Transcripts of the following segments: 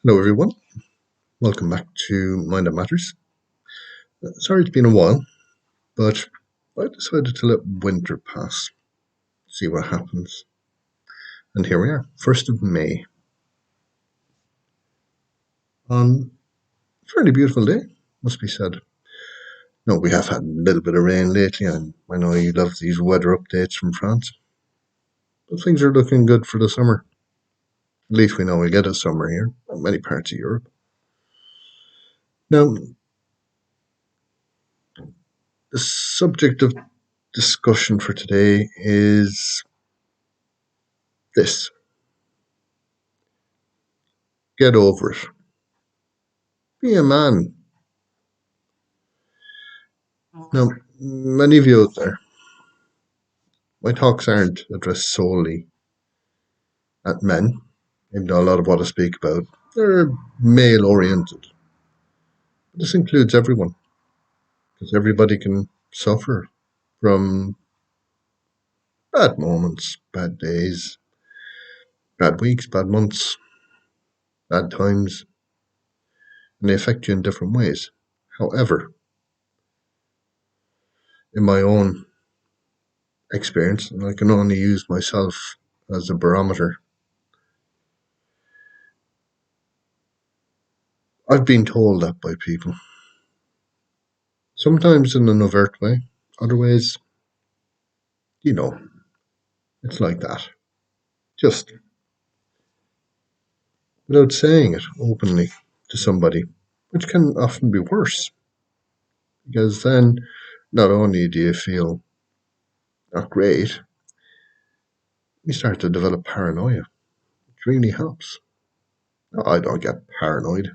Hello, everyone. Welcome back to Mind That Matters. Sorry it's been a while, but I decided to let winter pass, see what happens. And here we are, 1st of May, on a fairly beautiful day, must be said. No, we have had a little bit of rain lately, and I know you love these weather updates from France, but things are looking good for the summer. At least we know we get a summer here, in many parts of Europe. Now, the subject of discussion for today is this: get over it. Be a man. Now, many of you out there, my talks aren't addressed solely at men, even though a lot of what I speak about, they're male oriented. But this includes everyone, because everybody can suffer from bad moments, bad days, bad weeks, bad months, bad times, and they affect you in different ways. However, in my own experience, and I can only use myself as a barometer, I've been told that by people. Sometimes in an overt way, other ways, you know, it's like that. Just without saying it openly to somebody, which can often be worse, because then not only do you feel not great, you start to develop paranoia, which really helps. No, I don't get paranoid.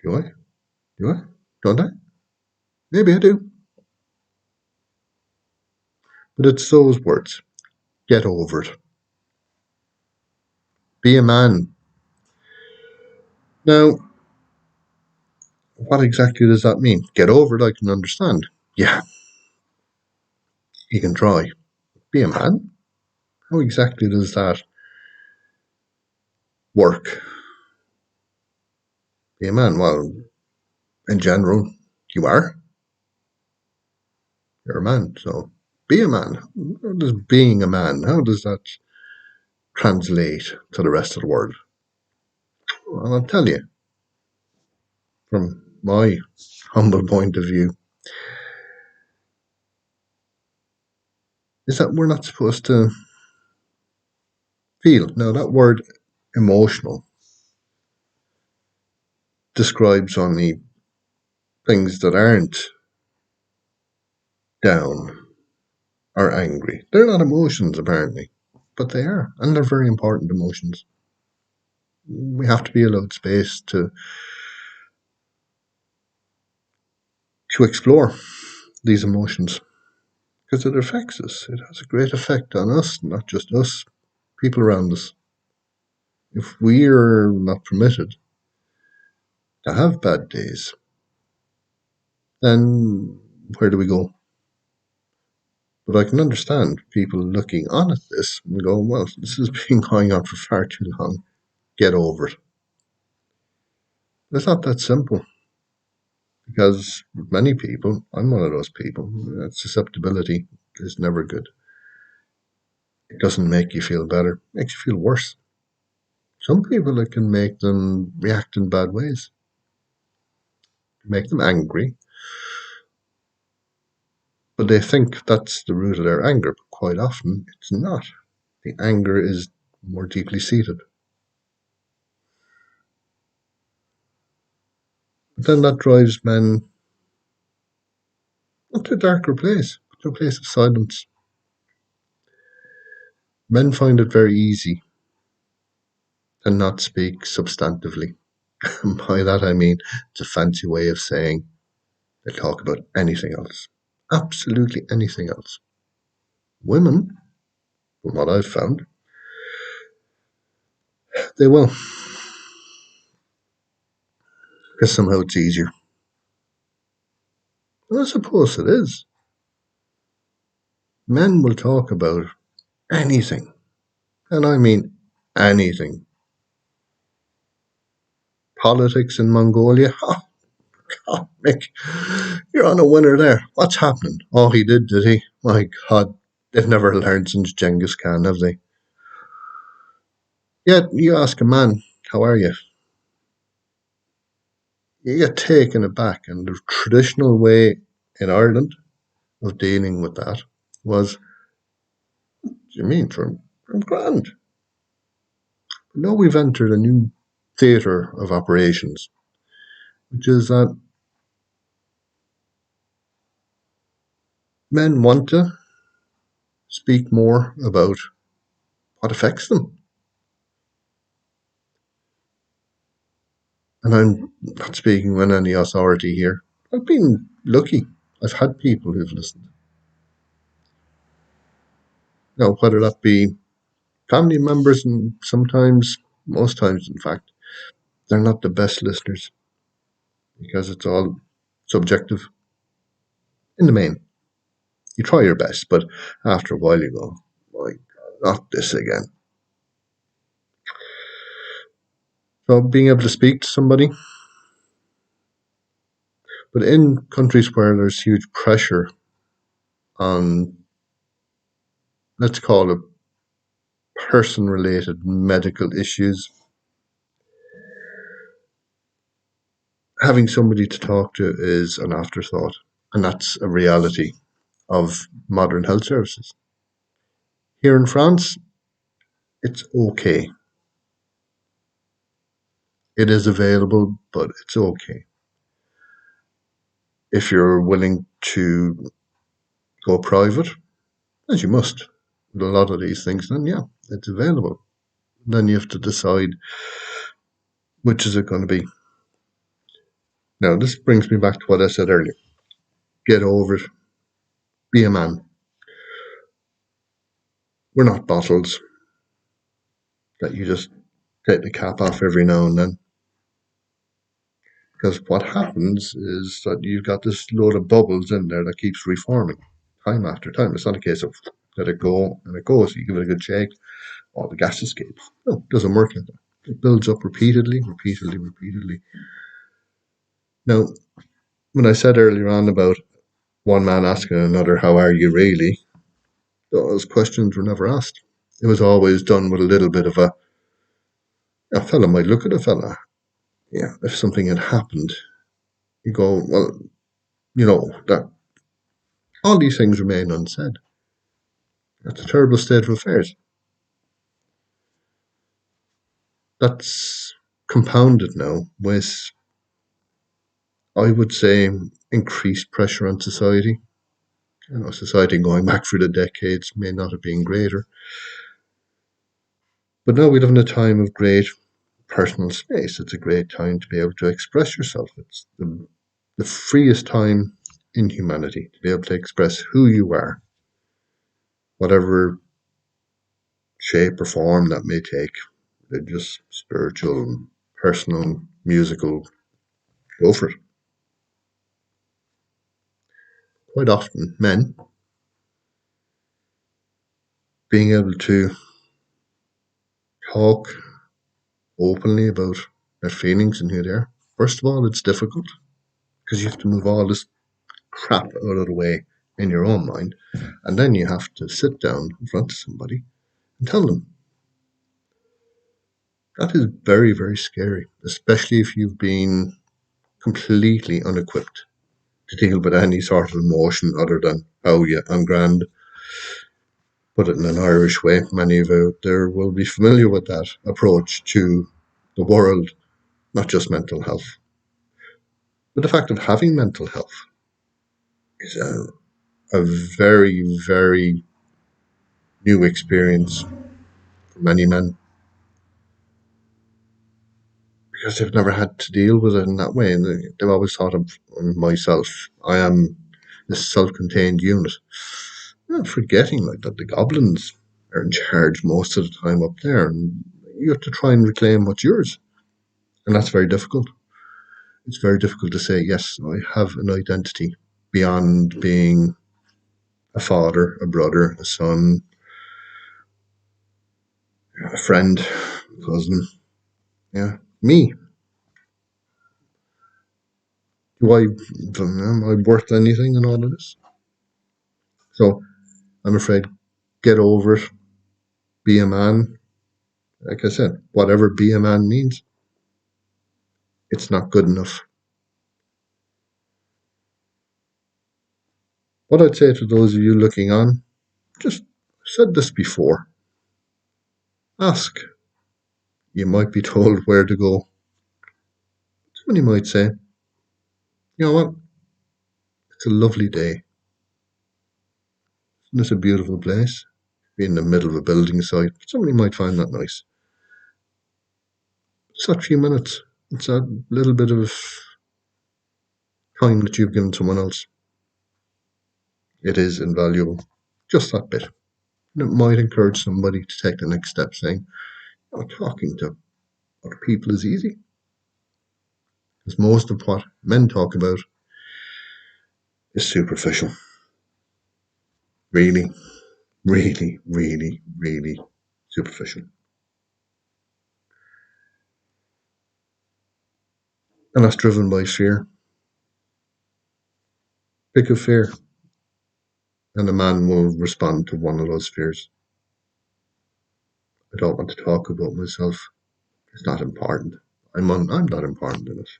Do I? Do I? Don't I? Maybe I do. But it's those words. Get over it. Be a man. Now, what exactly does that mean? Get over it, I can understand. Yeah, you can try. Be a man? How exactly does that work? Be a man? Well, in general, you are. You're a man, so be a man. How does being a man, how does that translate to the rest of the world? Well, I'll tell you, from my humble point of view, is that we're not supposed to feel. Now, that word emotional describes only things that aren't down or angry. They're not emotions, apparently, but they are, and they're very important emotions. We have to be allowed space to explore these emotions because it affects us. It has a great effect on us, not just us, people around us. If we're not permitted to have bad days, then where do we go? But I can understand people looking on at this and go, well, this has been going on for far too long. Get over it. It's not that simple because many people, I'm one of those people, susceptibility is never good. It doesn't make you feel better, it makes you feel worse. Some people, it can make them react in bad ways, make them angry, but they think that's the root of their anger. But quite often, it's not. The anger is more deeply seated. But then that drives men not to a darker place, but to a place of silence. Men find it very easy to not speak substantively. And by that I mean it's a fancy way of saying they talk about anything else. Absolutely anything else. Women, from what I've found, they will. Because somehow it's easier. And I suppose it is. Men will talk about anything. And I mean anything. politics in Mongolia. Oh, Mick, you're on a winner there. What's happening? Oh, he did he? My God, they've never learned since Genghis Khan, have they? Yet you ask a man, how are you? You get taken aback, and the traditional way in Ireland of dealing with that was, what do you mean from grand? But now we've entered a new theatre of operations, which is that men want to speak more about what affects them. And I'm not speaking with any authority here. I've been lucky. I've had people who've listened. Now, whether that be family members, and sometimes, most times, in fact, they're not the best listeners because it's all subjective in the main. You try your best, but after a while you go, my God, not this again. So being able to speak to somebody, but in countries where there's huge pressure on, let's call it person related medical issues, having somebody to talk to is an afterthought. And that's a reality of modern health services. Here in France, it's okay. It is available, but it's okay. If you're willing to go private, as you must, with a lot of these things, then yeah, it's available. Then you have to decide which is it going to be. Now, this brings me back to what I said earlier. Get over it. Be a man. We're not bottles that you just take the cap off every now and then. Because what happens is that you've got this load of bubbles in there that keeps reforming time after time. It's not a case of let it go and it goes. You give it a good shake, all the gas escapes. No, it doesn't work like that. It builds up repeatedly, repeatedly, repeatedly. Now, when I said earlier on about one man asking another, how are you really? Those questions were never asked. It was always done with a little bit of a fella might look at a fella. Yeah, if something had happened, you go, well, that all these things remain unsaid. That's a terrible state of affairs. That's compounded now with, I would say, increased pressure on society. Society going back through the decades may not have been greater, but now we live in a time of great personal space. It's a great time to be able to express yourself. It's the freest time in humanity to be able to express who you are, whatever shape or form that may take, religious, spiritual, personal, musical, go for it. Quite often, men being able to talk openly about their feelings and who they are, first of all, it's difficult because you have to move all this crap out of the way in your own mind, and then you have to sit down in front of somebody and tell them. That is very, very scary, especially if you've been completely unequipped to deal with any sort of emotion other than, oh yeah, I'm grand. Put it in an Irish way. Many of you out there will be familiar with that approach to the world, not just mental health. But the fact of having mental health is a very, very new experience for many men because they've never had to deal with it in that way. And they've always thought of myself, I am this self contained unit. Not forgetting like that the goblins are in charge most of the time up there, and you have to try and reclaim what's yours. And that's very difficult. It's very difficult to say, yes, I have an identity beyond being a father, a brother, a son, a friend, a cousin. Yeah, me. am I worth anything in all of this? So I'm afraid, get over it, be a man. Like I said, whatever be a man means, it's not good enough. What I'd say to those of you looking on, just said this before, ask. You might be told where to go. Somebody might say, you know what, it's a lovely day. Isn't this a beautiful place? Be in the middle of a building site. Somebody might find that nice. It's that few minutes. It's that little bit of time that you've given someone else. It is invaluable. Just that bit. And it might encourage somebody to take the next step saying, oh, talking to other people is easy. Because most of what men talk about is superficial. Really, really, really, really superficial. And that's driven by fear. Pick a fear, and a man will respond to one of those fears. I don't want to talk about myself. It's not important. I'm not important enough.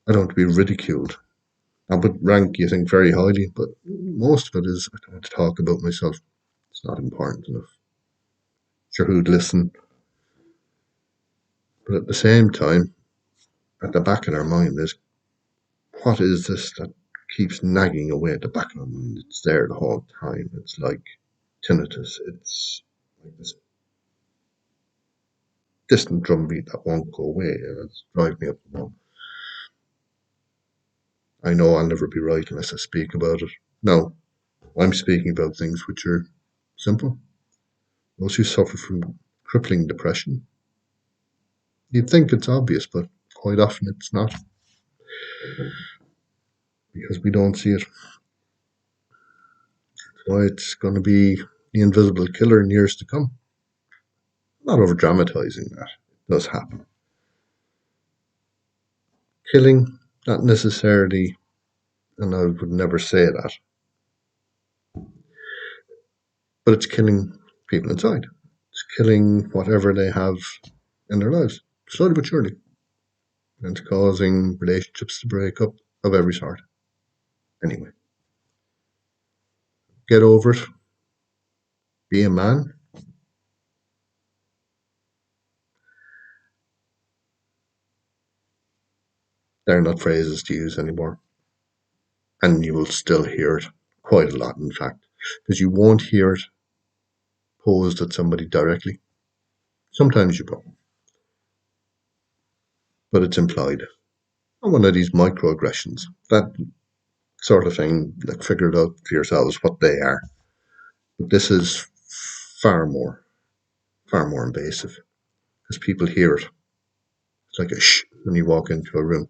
I don't want to be ridiculed. I would rank you think very highly, but most of it is I don't want to talk about myself. It's not important enough. Sure, who'd listen? But at the same time, at the back of their mind is, what is this that keeps nagging away at the back of our mind? It's there the whole time. It's like tinnitus. It's like this distant drumbeat that won't go away. It's driving me up the wall. I know I'll never be right unless I speak about it. No, I'm speaking about things which are simple. Those who suffer from crippling depression, you'd think it's obvious, but quite often it's not because we don't see it. That's why it's going to be the invisible killer in years to come. I'm not over dramatizing that. It does happen. Killing, not necessarily, and I would never say that, but it's killing people inside. It's killing whatever they have in their lives, slowly but surely. And it's causing relationships to break up of every sort. Anyway, get over it. Be a man. They're not phrases to use anymore. And you will still hear it quite a lot, in fact, because you won't hear it posed at somebody directly. Sometimes you will, but it's implied. And one of these microaggressions, that sort of thing, like figure it out for yourselves what they are. But this is far more, far more invasive because people hear it. It's like a shh when you walk into a room.